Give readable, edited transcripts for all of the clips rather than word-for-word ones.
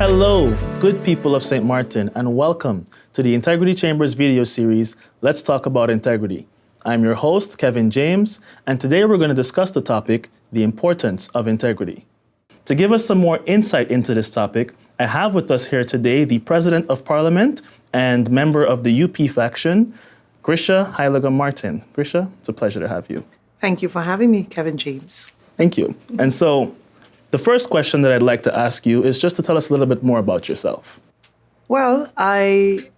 Hello, good people of St. Martin, and welcome to the Integrity Chambers video series, Let's Talk About Integrity. I'm your host, Kevin James, and today we're going to discuss the topic, the importance of integrity. To give us some more insight into this topic, I have with us here today the President of Parliament and member of the UP faction, Grisha Heyliger-Marten. Grisha, it's a pleasure to have you. Thank you for having me, Kevin James. Thank you. And so, the first question that I'd like to ask you is just to tell us a little bit more about yourself. Well, I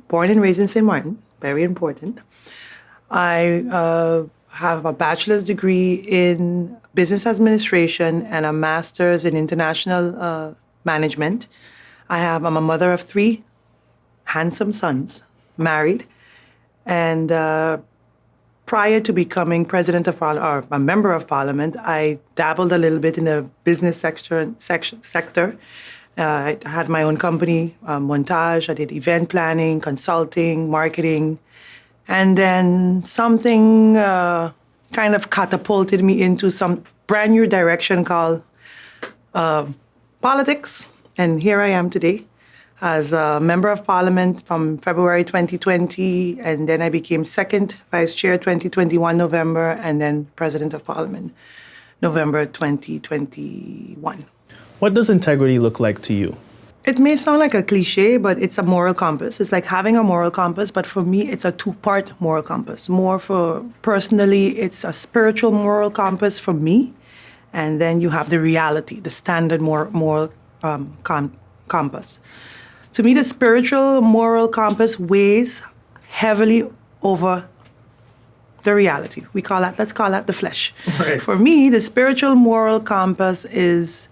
born and raised in St. Martin, very important. I have a bachelor's degree in business administration and a master's in international management. I'm a mother of 3 handsome sons, married, and prior to becoming president of Parliament, or a member of Parliament, I dabbled a little bit in the business sector. I had my own company, Montage. I did event planning, consulting, marketing. And then something kind of catapulted me into some brand new direction called politics. And here I am today as a member of Parliament from February 2020, and then I became second vice chair 2021 November, and then president of Parliament November 2021. What does integrity look like to you? It may sound like a cliche, but it's a moral compass. It's like having a moral compass, but for me, it's a 2-part moral compass. More for personally, it's a spiritual moral compass for me, and then you have the reality, the standard moral compass. To me, the spiritual moral compass weighs heavily over the reality. Let's call that the flesh. Right. For me, the spiritual moral compass is,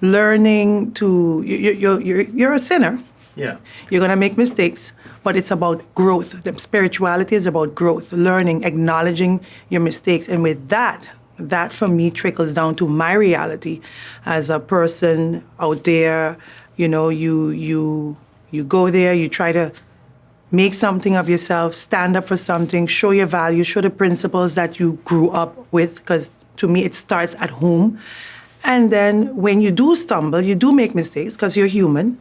learning to, you're a sinner. Yeah. You're going to make mistakes, but it's about growth. The spirituality is about growth, learning, acknowledging your mistakes. And with that for me trickles down to my reality as a person out there. You go there, you try to make something of yourself, stand up for something, show your values, show the principles that you grew up with, because to me it starts at home. And then when you do stumble, you do make mistakes because you're human.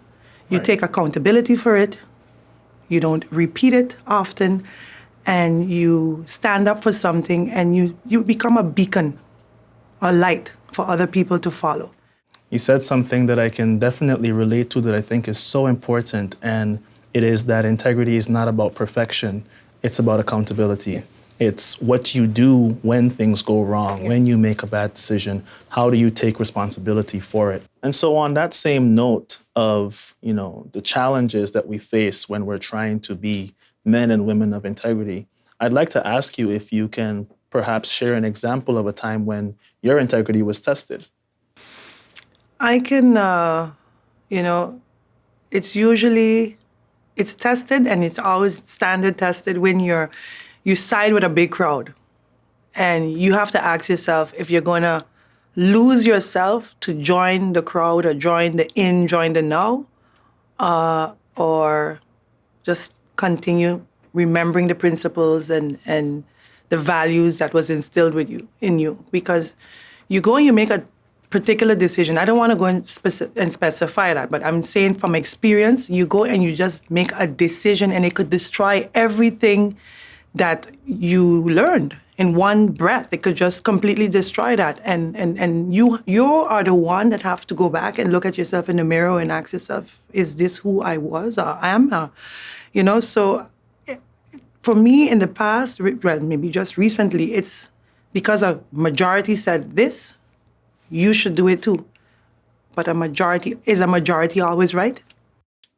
You take accountability for it. You don't repeat it often. And you stand up for something, and you become a beacon, a light for other people to follow. You said something that I can definitely relate to that I think is so important, and it is that integrity is not about perfection, it's about accountability. Yes. It's what you do when things go wrong, Yes. when you make a bad decision, how do you take responsibility for it? And so on that same note of, the challenges that we face when we're trying to be men and women of integrity, I'd like to ask you if you can perhaps share an example of a time when your integrity was tested. I can, it's tested, and it's always standard tested when you side with a big crowd. And you have to ask yourself if you're going to lose yourself to join the crowd or join the now, or just continue remembering the principles and the values that was instilled in you. Because you go and you make a particular decision. I don't want to go and specify that, but I'm saying from experience, you go and you just make a decision, and it could destroy everything that you learned in one breath. It could just completely destroy that. And you are the one that have to go back and look at yourself in the mirror and ask yourself, is this who I was or am? So for me in the past, well, maybe just recently, it's because a majority said this, you should do it too. But is a majority always right?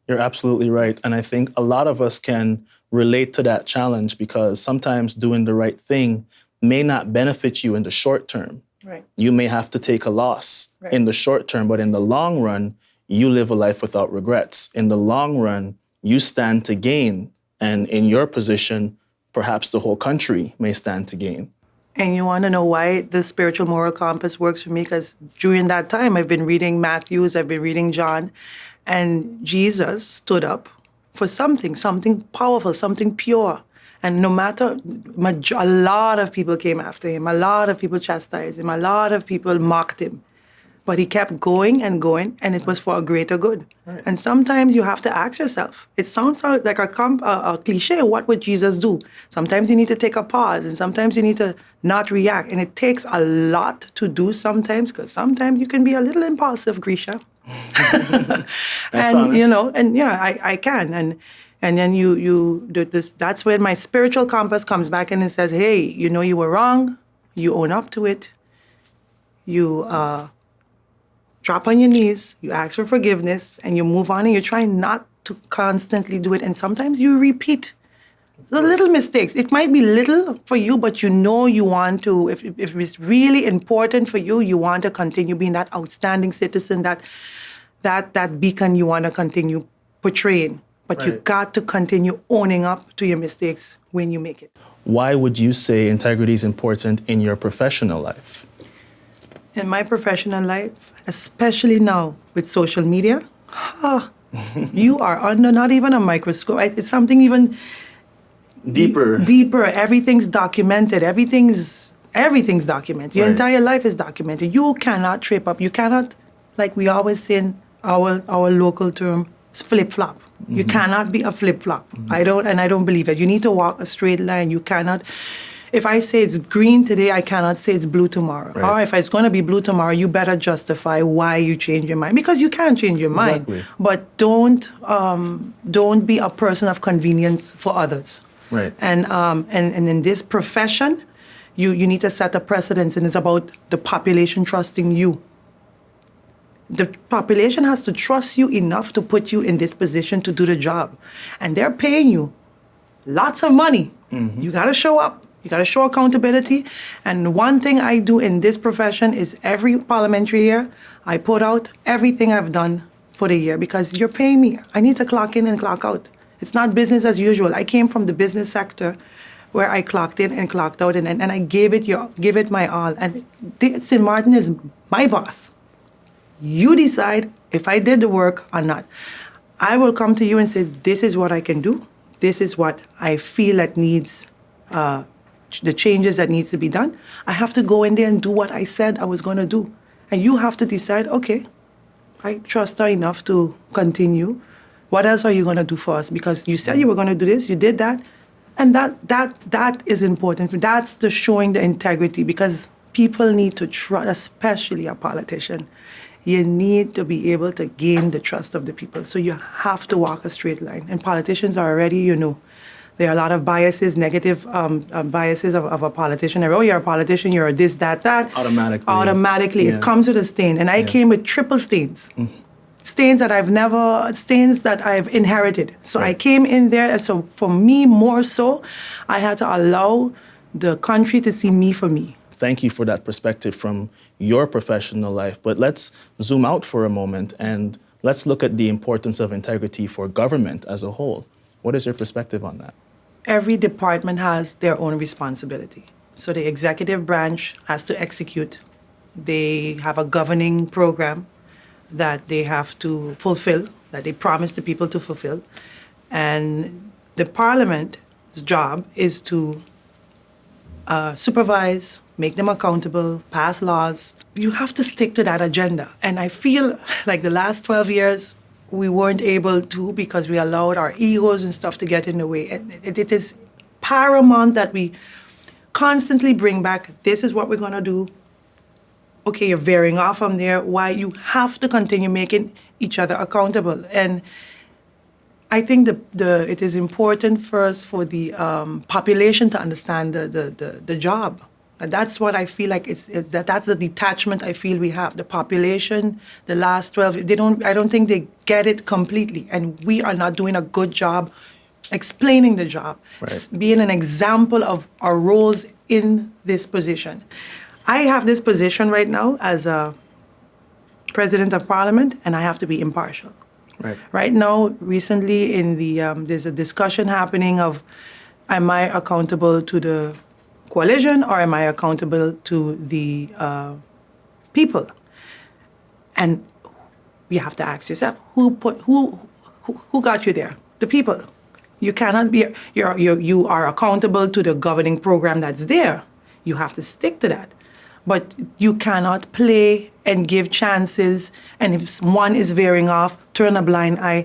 You're absolutely right. And I think a lot of us can relate to that challenge because sometimes doing the right thing may not benefit you in the short term. Right. You may have to take a loss in the short term, but in the long run, you live a life without regrets. In the long run, you stand to gain. And in your position, perhaps the whole country may stand to gain. And you want to know why the spiritual moral compass works for me? Because during that time, I've been reading Matthew, I've been reading John, and Jesus stood up for something powerful, something pure. And no matter, a lot of people came after him, a lot of people chastised him, a lot of people mocked him. But he kept going and going, and it was for a greater good. Right. And sometimes you have to ask yourself, it sounds like a cliche, what would Jesus do? Sometimes you need to take a pause, and sometimes you need to not react. And it takes a lot to do sometimes, because sometimes you can be a little impulsive, Grisha. That's and honest. I can. And then you do this. That's where my spiritual compass comes back in and says, hey, you were wrong. You own up to it. You drop on your knees, you ask for forgiveness, and you move on, and you try not to constantly do it. And sometimes you repeat the little mistakes. It might be little for you, but you want to, if it's really important for you, you want to continue being that outstanding citizen, that beacon you want to continue portraying. But you got to continue owning up to your mistakes when you make it. Why would you say integrity is important in your professional life? In my professional life, especially now with social media, you are under not even a microscope. It's something even Deeper. Deeper. Everything's documented. Everything's documented. Your entire life is documented. You cannot trip up. You cannot, like we always say in our local term, flip-flop. Mm-hmm. You cannot be a flip-flop. Mm-hmm. I don't believe it. You need to walk a straight line. You cannot. If I say it's green today, I cannot say it's blue tomorrow. Right. Or if it's going to be blue tomorrow, you better justify why you change your mind, because you can change your mind. Exactly. But don't be a person of convenience for others. Right. And in this profession, you need to set a precedence, and it's about the population trusting you. The population has to trust you enough to put you in this position to do the job, and they're paying you lots of money. Mm-hmm. You got to show up. You got to show accountability. And one thing I do in this profession is every parliamentary year, I put out everything I've done for the year, because you're paying me. I need to clock in and clock out. It's not business as usual. I came from the business sector where I clocked in and clocked out, and I gave it my all. And St. Martin is my boss. You decide if I did the work or not. I will come to you and say, this is what I can do. This is what I feel that needs the changes that needs to be done. I have to go in there and do what I said I was going to do. And you have to decide, okay, I trust her enough to continue. What else are you going to do for us? Because you said you were going to do this, you did that. And that is important. That's the showing the integrity, because people need to trust, especially a politician. You need to be able to gain the trust of the people. So you have to walk a straight line. And politicians are already, there are a lot of biases, negative biases of a politician. Oh, you're a politician, you're this, that. Automatically. Yeah. It comes with a stain. And I came with triple stains. Mm. Stains that I've inherited. So I came in there, so for me more so, I had to allow the country to see me for me. Thank you for that perspective from your professional life. But let's zoom out for a moment and let's look at the importance of integrity for government as a whole. What is your perspective on that? Every department has their own responsibility. So the executive branch has to execute. They have a governing program that they have to fulfill, that they promise the people to fulfill. And the parliament's job is to supervise, make them accountable, pass laws. You have to stick to that agenda. And I feel like the last 12 years, we weren't able to, because we allowed our egos and stuff to get in the way. And it is paramount that we constantly bring back, this is what we're going to do. Okay, you're veering off from there. Why? You have to continue making each other accountable. And I think it is important first for the population to understand the job. And that's what I feel like that's the detachment I feel we have. The population, the last 12, I don't think they get it completely. And we are not doing a good job explaining the job, being an example of our roles in this position. I have this position right now as a president of parliament, and I have to be impartial. Right now, recently, there's a discussion happening of, am I accountable to the coalition or am I accountable to the people? And you have to ask yourself, who got you there? The people. You cannot be. You are accountable to the governing program that's there. You have to stick to that. But you cannot play and give chances. And if one is veering off, turn a blind eye.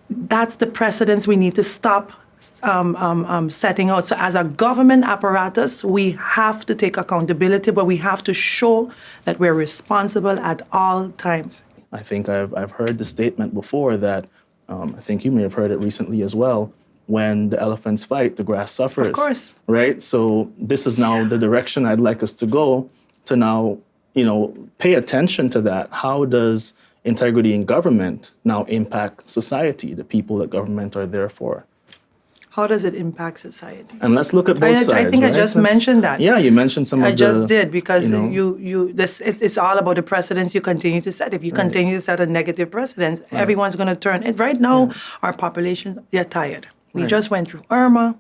That's the precedence we need to stop setting out. So as a government apparatus, we have to take accountability, but we have to show that we're responsible at all times. I think I've heard the statement before that, I think you may have heard it recently as well, when the elephants fight, the grass suffers. Of course. Right? So this is now the direction I'd like us to go, to now, pay attention to that. How does integrity in government now impact society, the people that government are there for? How does it impact society? And let's look at both sides. I think right? I just mentioned that. Yeah, you mentioned some of the... I just did, because it's all about the precedents you continue to set. If you continue to set a negative precedent, everyone's going to turn. And right now, our population, they're tired. We just went through Irma,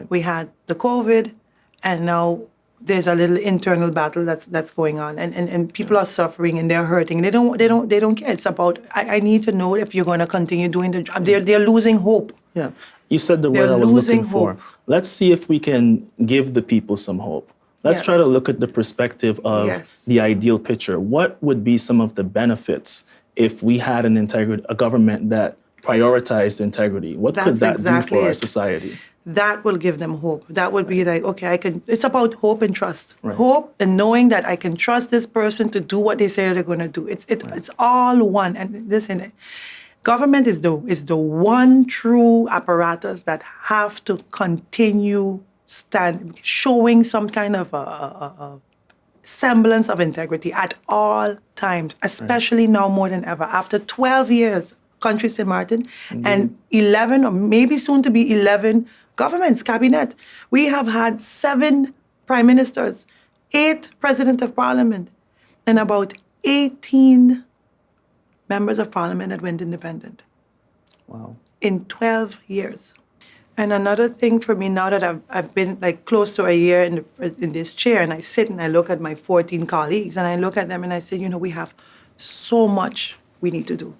we had the COVID, and now there's a little internal battle that's going on, and people are suffering and they're hurting. They don't care. It's about, I need to know if you're going to continue doing the job. They're losing hope. Yeah, you said the word I was looking for. Let's see if we can give the people some hope. Let's try to look at the perspective of the ideal picture. What would be some of the benefits if we had a government that prioritized integrity? What could that do for our society? That will give them hope. That would be like, okay, it's about hope and trust. Hope and knowing that I can trust this person to do what they say they're going to do. It's all one. And listen, government is the one true apparatus that have to continue showing some kind of a semblance of integrity at all times, especially now more than ever. After 12 years, country St. Martin, and 11, or maybe soon to be 11, governments, cabinet. We have had 7 prime ministers, 8 president of parliament, and about 18 members of parliament that went independent. Wow. In 12 years. And another thing for me, now that I've been like close to a year in this chair, and I sit and I look at my 14 colleagues, and I look at them and I say, we have so much we need to do.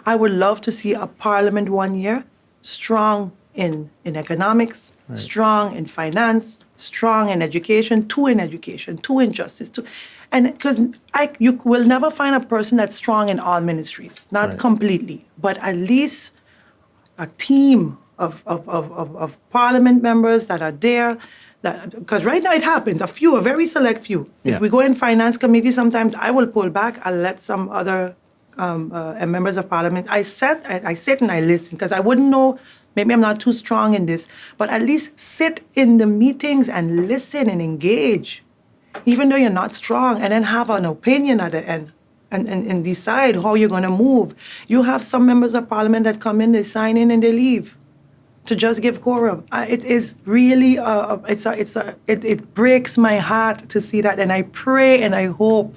I would love to see a parliament 1 year strong in economics, strong in finance, strong in education, 2 in education, 2 in justice, 2. And because you will never find a person that's strong in all ministries, not completely, but at least a team of parliament members that are there. Because right now it happens, a very select few. If we go in finance committee, sometimes I will pull back. I'll let some other members of parliament. I sit and I listen, because I wouldn't know. Maybe I'm not too strong in this, but at least sit in the meetings and listen and engage, even though you're not strong, and then have an opinion at the end and decide how you're going to move. You have some members of parliament that come in, they sign in, and they leave to just give quorum. It is really, it breaks my heart to see that, and I pray and I hope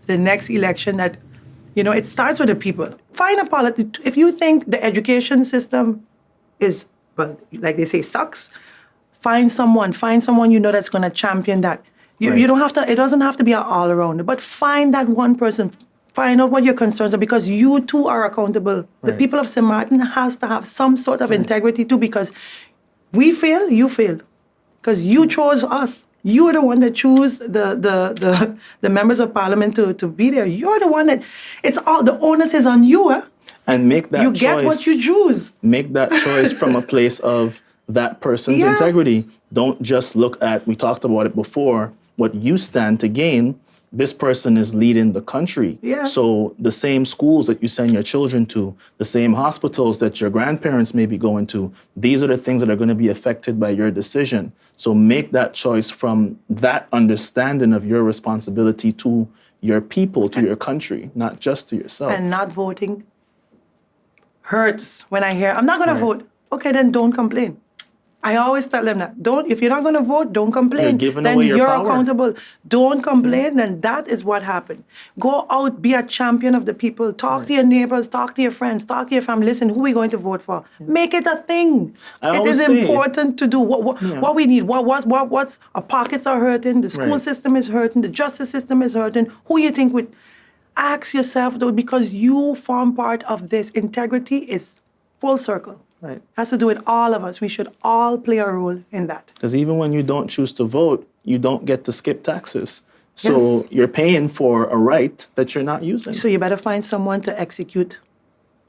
the next election that, it starts with the people. Find a politician. If you think the education system is, well, like they say, sucks, find someone that's going to champion that. You don't have to, it doesn't have to be an all-arounder, but find that one person, find out what your concerns are, because you too are accountable. The people of St. Martin has to have some sort of integrity too, because we fail, you fail, because you chose us. You are the one that choose the members of parliament to be there. You're the one that, it's all, the onus is on you, huh? And make that choice. You get what you choose. Make that choice from a place of that person's integrity. Don't just look at, we talked about it before, what you stand to gain. This person is leading the country. Yes. So the same schools that you send your children to, the same hospitals that your grandparents may be going to, these are the things that are going to be affected by your decision. So make that choice from that understanding of your responsibility to your people, to your country, not just to yourself. And not voting hurts when I hear, I'm not going to vote. Okay, then don't complain. I always tell them that. If you're not going to vote, don't complain. You're giving then away your you're power. Accountable. Don't complain, and that is what happened. Go out, be a champion of the people. Talk to your neighbors, talk to your friends, talk to your family. Listen, who are we going to vote for? Make it a thing. It is important to do what we need. What's our pockets are hurting, the school system is hurting, the justice system is hurting. Who you think would ask yourself, though, because you form part of this. Integrity is full circle. Right. Has to do with all of us. We should all play a role in that. Because even when you don't choose to vote, you don't get to skip taxes. So Yes. you're paying for a right that you're not using. So you better find someone to execute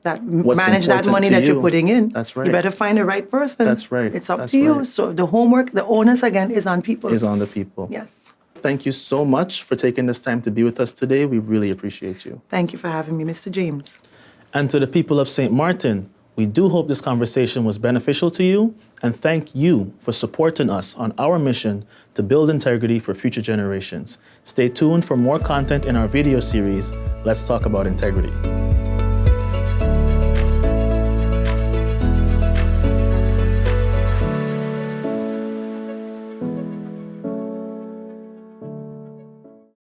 that, What's manage that important money to that you're you. putting in. That's right. You better find the right person. That's right. It's up That's to you. right. So the homework, the onus again is on people. Is on the people. Yes. Thank you so much for taking this time to be with us today. We really appreciate you. Thank you for having me, Mr. James. And to the people of St. Martin, we do hope this conversation was beneficial to you, and thank you for supporting us on our mission to build integrity for future generations. Stay tuned for more content in our video series, Let's Talk About Integrity.